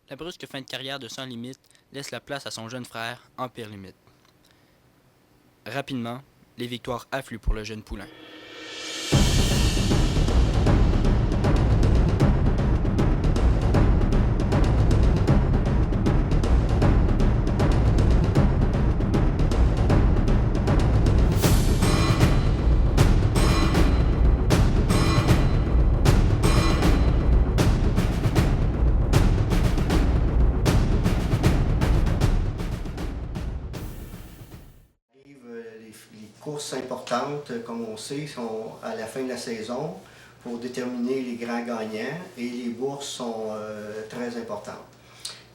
La brusque fin de carrière de Sans Limite laisse la place à son jeune frère, Empire Limite. Rapidement, les victoires affluent pour le jeune poulain. Les courses importantes, comme on sait, sont à la fin de la saison pour déterminer les grands gagnants et les bourses sont très importantes.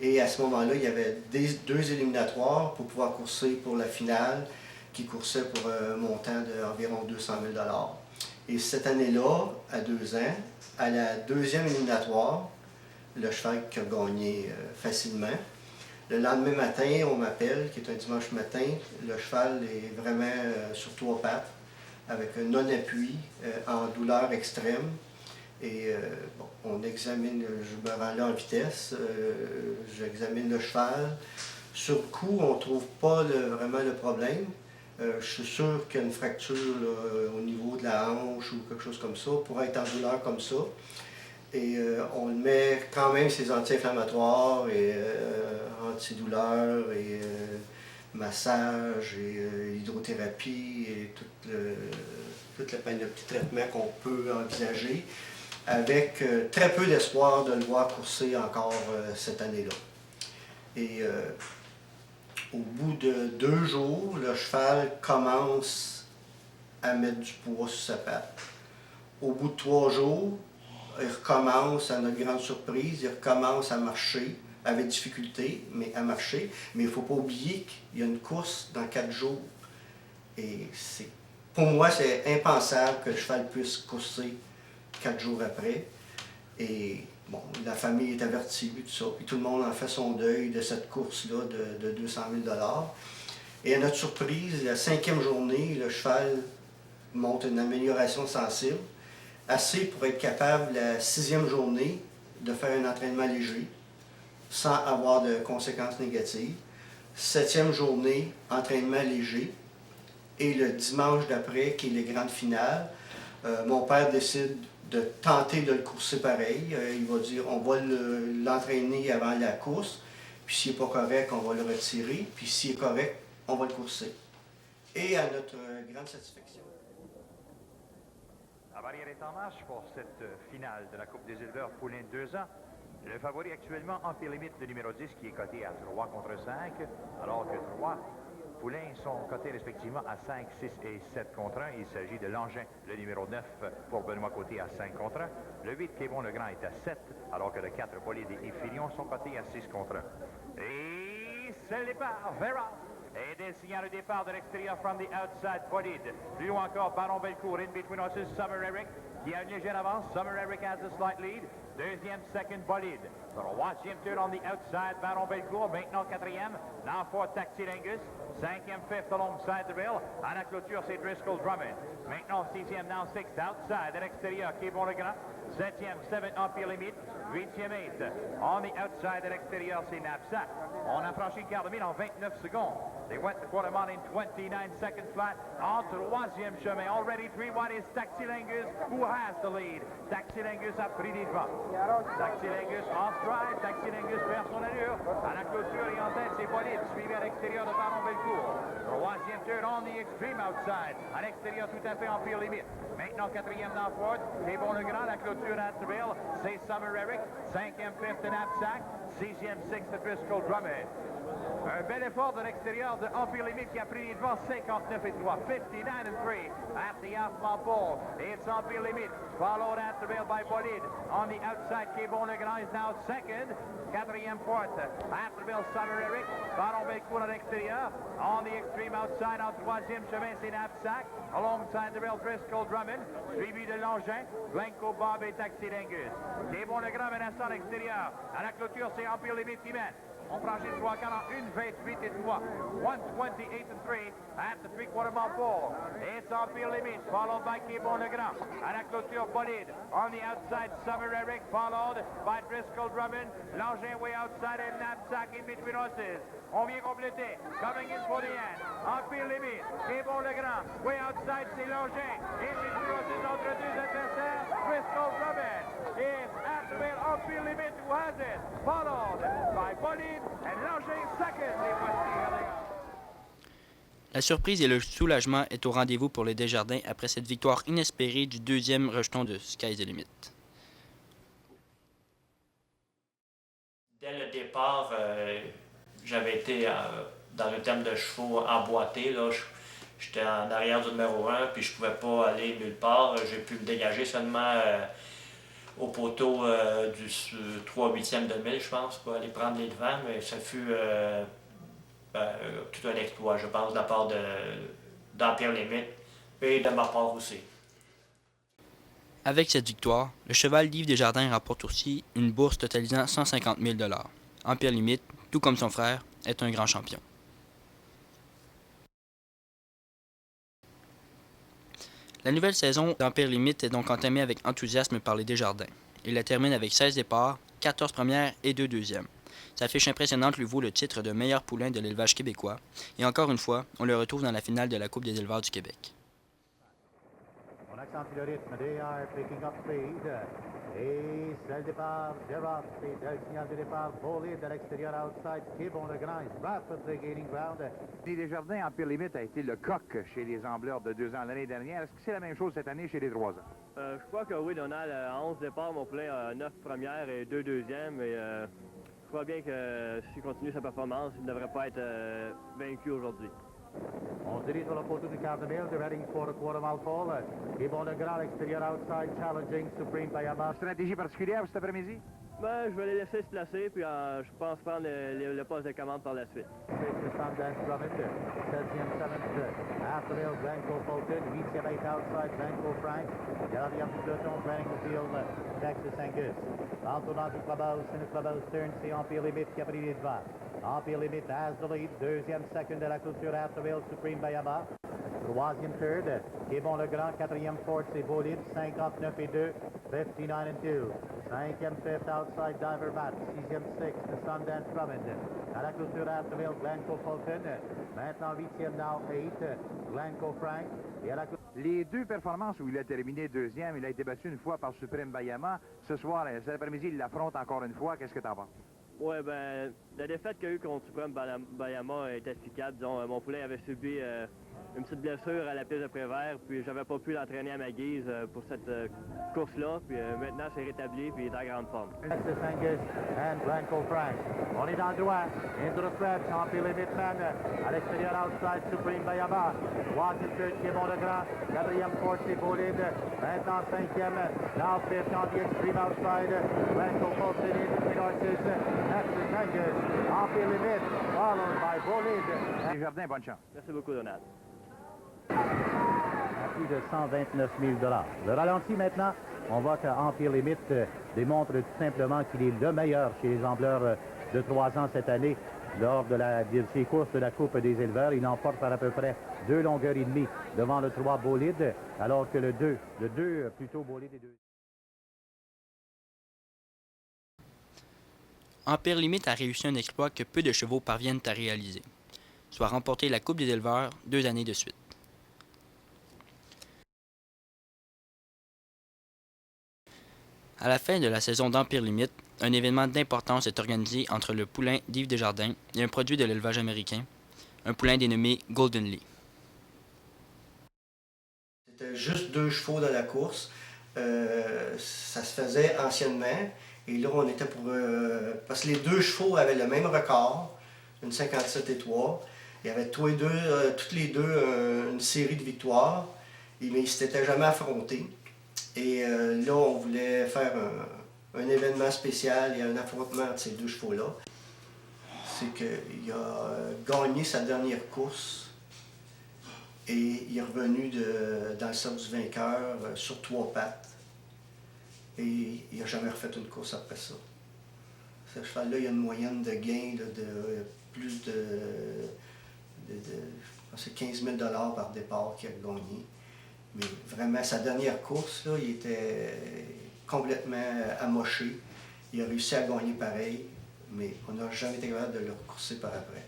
Et à ce moment-là, il y avait deux éliminatoires pour pouvoir courser pour la finale qui coursait pour un montant d'environ 200 000 $. Et cette année-là, à 2 ans, à la deuxième éliminatoire, le cheval qui a gagné facilement. Le lendemain matin, on m'appelle, qui est un dimanche matin. Le cheval est vraiment sur 3 pattes, avec un non-appui, en douleur extrême. Et bon, on examine, je me rends là en vitesse, j'examine le cheval. Sur le coup, on ne trouve pas vraiment le problème. Je suis sûr qu'il y a une fracture là, au niveau de la hanche ou quelque chose comme ça, pour être en douleur comme ça. Et on met quand même ses anti-inflammatoires et antidouleurs et massage et hydrothérapie et toute la panoplie de traitements qu'on peut envisager, avec très peu d'espoir de le voir courser encore cette année-là. Et au bout de 2 jours, le cheval commence à mettre du poids sur sa patte. Au bout de 3 jours, il recommence, à notre grande surprise, il recommence à marcher, avec difficulté, mais à marcher. Mais il ne faut pas oublier qu'il y a une course dans 4 jours. Et pour moi, c'est impensable que le cheval puisse courser 4 jours après. Et bon, la famille est avertie, tout ça. Puis tout le monde en fait son deuil de cette course-là de 200 000 $. Et à notre surprise, la 5e journée, le cheval montre une amélioration sensible, assez pour être capable, la 6e journée, de faire un entraînement léger, sans avoir de conséquences négatives. 7e journée, entraînement léger. Et le dimanche d'après, qui est les grandes finales, mon père décide de tenter de le courser pareil. Il va dire, on va l'entraîner avant la course, puis s'il n'est pas correct, on va le retirer, puis s'il est correct, on va le courser. Et à notre grande satisfaction. La barrière est en marche pour cette finale de la Coupe des éleveurs poulains de 2 ans. Le favori actuellement, Empire Limite, le numéro 10, qui est coté à 3 contre 5, alors que 3 poulains sont cotés respectivement à 5, 6 et 7 contre 1. Il s'agit de l'Engin, le numéro 9, pour Benoît Côté à 5 contre 1. Le 8, Québon Legrand, est à 7, alors que le 4, Bolide et Filion sont cotés à 6 contre 1. Et c'est le départ, Vera. Et des signaux de départ de l'extérieur from the outside, Bolide. Plus loin encore, Baron Belcourt, in between horses, Summer Eric, qui a une légère avance. Summer Eric has a slight lead. Deuxième, second, Bolide. Troisième tour on the outside, Baron Belcourt. Maintenant, quatrième. Now for Taxi Angus. Cinquième, fifth alongside the rail. À la clôture, c'est Driscoll Drummond. Maintenant, sixième, now sixth, outside, à l'extérieur, Québon Legrand. Septième, seven, Empire Limite. Huitième, eight. On the outside, à l'extérieur, c'est Knapsack. On a franchi le quart de mille en 29 secondes. They went the quarter mile in 29 seconds flat. En troisième chemin, already 3 wide is Taxi Langus, who has the lead. Taxi Langus a pris les devants. Taxi Langus en stride. Taxi Langus perd son allure. À la clôture et en tête, c'est Bolide, suivi à l'extérieur de Baron Belcourt. Troisième turn on the extreme outside. À l'extérieur, tout à fait Empire Limite. Maintenant, quatrième dans Ford. Québon Legrand, la clôture à Thrill. C'est Summer Eric. Cinquième, fifth, Knapsack. Sixième, sixth, Driscoll Drummond. Un bel effort de l'extérieur de Empire Limite qui a pris les devants 59 et 3, 59 and 3 at the half-mile pole. It's Empire Limite, followed at the rail by Bolide. On the outside, Québon Legrand is now second. Quatrième porte, at the rail, Summer Eric. Baron Belcourt à l'extérieur. On the extreme outside, en troisième chemin, c'est Knapsack. Alongside the rail, Driscoll Drummond. Suivi de l'Engin, Blanco Bob et Taxi Dangus. Québon Legrand menaçant à l'extérieur. À la clôture, c'est Empire Limite qui mène. On franchit le 3:41, 28 et 3. 128 and 3 at the three-quarter mile pole. It's Empire Limite, followed by Québon Legrand. À la clôture, Bolide. On the outside, Summer Eric, followed by Driscoll Drummond. L'engin way outside and Knapsack in between horses. On vient compléter. Coming in for the end. Empire Limite. Québon Legrand. Way outside, c'est l'engin. In between horses entre deux adversaires. Driscoll Drummond. It's Atwell Empire Limite who has it. Followed by Bolide and l'engin second. Les voici heading up. La surprise et le soulagement est au rendez-vous pour les Desjardins après cette victoire inespérée du deuxième rejeton de Sky's the Limit. Dès le départ, j'avais été dans le terme de chevaux emboîtés. J'étais en arrière du numéro 1 puis je ne pouvais pas aller nulle part. J'ai pu me dégager seulement au poteau du 3/8e de mille, je pense, pour aller prendre les devants, mais ça fut tout un exploit, je pense, de la part d'Empire Limite et de ma part aussi. Avec cette victoire, le cheval d'Yves Desjardins remporte aussi une bourse totalisant 150 000 $. Empire Limite, tout comme son frère, est un grand champion. La nouvelle saison d'Empire Limite est donc entamée avec enthousiasme par les Desjardins. Il la termine avec 16 départs, 14 premières et 2 deuxièmes. Sa fiche impressionnante lui vaut le titre de meilleur poulain de l'élevage québécois. Et encore une fois, on le retrouve dans la finale de la Coupe des éleveurs du Québec. On accentue le rythme, they are picking up speed. Et c'est le départ, Gerard, c'est le signal de départ, Bolide à l'extérieur, outside, Québon Legrand is rapidly gaining ground. Les Desjardins, Empire Limite a été le coq chez les Ambleurs de 2 ans l'année dernière. Est-ce que c'est la même chose cette année chez les 3 ans? Je crois que oui, Donald, à 11 départs, mon poulain a 9 premières et 2 deuxièmes. Et je crois bien que s'il continue sa performance, il ne devrait pas être vaincu aujourd'hui. On se dirige sur le poteau du quart de mille, they're heading for the quarter mile pole. Québon Legrand à l'extérieur, outside, challenging Supreme Bayama. Stratégie particulière cet après-midi? Ben, je vais les laisser se placer, puis je pense prendre le poste de commande par la suite. The Sundance Drummond, 16e, 7th, Aftermill, Blanco Fulton, 8e, 8th outside, Blanco Frank. Gardien du peloton, Branningfield, Texas Angus. En tournant du clubhouse, c'est le clubhouse turn, c'est Empire Limite qui a pris les devants. Empire Limite has the lead, deuxième, second de la clôture, Aftermill, Supreme Bayama. Troisième, third, Québon Legrand, quatrième, fourth, c'est Bolide, 59 et 2, 59 and 2. Cinquième, fifth, outside, Diver Matt. Sixième, sixth, Sundance Drummond. À la clôture, Aftermill, Blanco Fulton. Maintenant, huitième, now, eight, Blanco Frank. Et à la Les deux performances où il a terminé deuxième, il a été battu une fois par Supreme Bayama. Ce soir, cet après-midi, il l'affronte encore une fois. Qu'est-ce que tu en penses? Oui, ben, la défaite qu'il y a eu contre Supreme Bayama est explicable. Disons, mon poulain avait subi une petite blessure à la piste de Prévert, puis j'avais pas pu l'entraîner à ma guise pour cette course-là. Puis maintenant, c'est rétabli, puis il est en grande forme. Texas Angus and Blanco Frank. On est dans le droit. Into the stretch. Empire Limite man. À l'extérieur, outside, Supreme Bayama. Troisième, third, Québon Legrand. Quatrième, fourth, c'est Bolide. Maintenant, cinquième. Now, fifth on the extreme outside. Blanco Fulton in between horses. Texas Angus. Empire Limite. Followed by Bolide. Desjardins, bonne chance. Merci beaucoup, Donald. À plus de 129 000 $. Le ralenti maintenant, on voit qu'Empire Limite démontre tout simplement qu'il est le meilleur chez les ambleurs de 3 ans cette année. Lors de ces courses de la Coupe des éleveurs, il emporte par à peu près 2 longueurs et demie devant le 3 Bolide, alors que le 2 plutôt Bolide et 2. Empire Limite a réussi un exploit que peu de chevaux parviennent à réaliser, soit remporter la Coupe des éleveurs 2 années de suite. À la fin de la saison d'Empire Limite, un événement d'importance est organisé entre le poulain d'Yves Desjardins et un produit de l'élevage américain, un poulain dénommé Golden Lee. C'était juste 2 chevaux dans la course. Ça se faisait anciennement. Et là, on était pour... parce que les 2 chevaux avaient le même record, une 57 et 3. Il y avait toutes les deux une série de victoires, mais ils ne s'étaient jamais affrontés. Et là, on voulait faire un événement spécial et un affrontement entre ces 2 chevaux-là. C'est qu'il a gagné sa dernière course et il est revenu dans le cercle du vainqueur sur 3 pattes. Et il n'a jamais refait une course après ça. Ce cheval-là, il y a une moyenne de gain là, de plus de je pense que c'est 15 000 $ par départ qu'il a gagné. Mais vraiment, sa dernière course, là, il était complètement amoché. Il a réussi à gagner pareil, mais on n'a jamais été capable de le courser par après.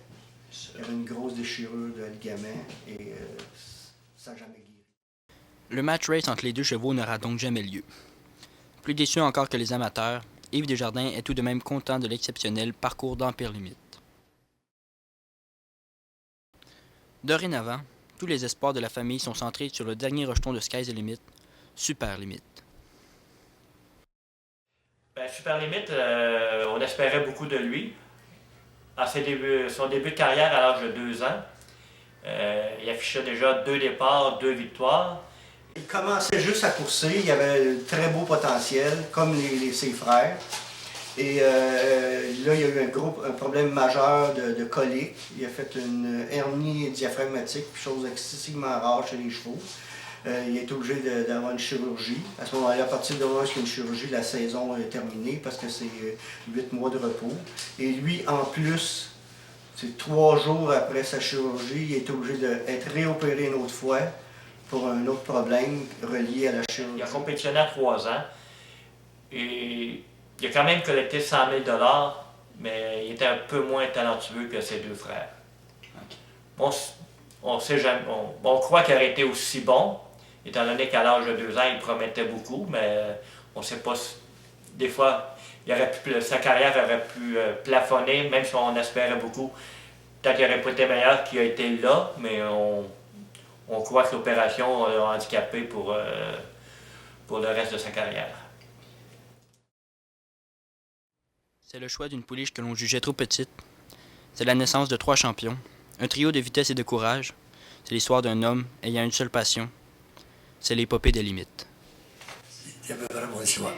Il y avait une grosse déchirure de ligament et ça n'a jamais guéri. Le match race entre les deux chevaux n'aura donc jamais lieu. Plus déçu encore que les amateurs, Yves Desjardins est tout de même content de l'exceptionnel parcours d'Empire Limite. Dorénavant, tous les espoirs de la famille sont centrés sur le dernier rejeton de Sky's the Limit, Super Limite. Ben, Super Limite, on espérait beaucoup de lui. À son début de carrière à l'âge de 2 ans, il affichait déjà 2 départs, 2 victoires. Il commençait juste à courser, il avait un très beau potentiel, comme ses frères. Et là, il y a eu un problème majeur de colique. Il a fait une hernie diaphragmatique, chose excessivement rare chez les chevaux. Il est obligé d'avoir une chirurgie. À ce moment-là, à partir de là, une chirurgie, la saison est terminée parce que c'est 8 mois de repos. Et lui, en plus, c'est 3 jours après sa chirurgie, il est obligé d'être réopéré une autre fois pour un autre problème relié à la chirurgie. Il a compétitionné à 3 ans et il a quand même collecté 100 000 $, mais il était un peu moins talentueux que ses 2 frères. On sait jamais, on croit qu'il aurait été aussi bon, étant donné qu'à l'âge de 2 ans, il promettait beaucoup, mais on ne sait pas. Des fois, sa carrière aurait pu plafonner, même si on espérait beaucoup. Peut-être qu'il n'aurait pas été meilleur qu'il a été là, mais on croit que l'opération l'a handicapé pour le reste de sa carrière. C'est le choix d'une pouliche que l'on jugeait trop petite. C'est la naissance de 3 champions, un trio de vitesse et de courage. C'est l'histoire d'un homme ayant une seule passion. C'est l'épopée des limites. Il y avait vraiment le choix.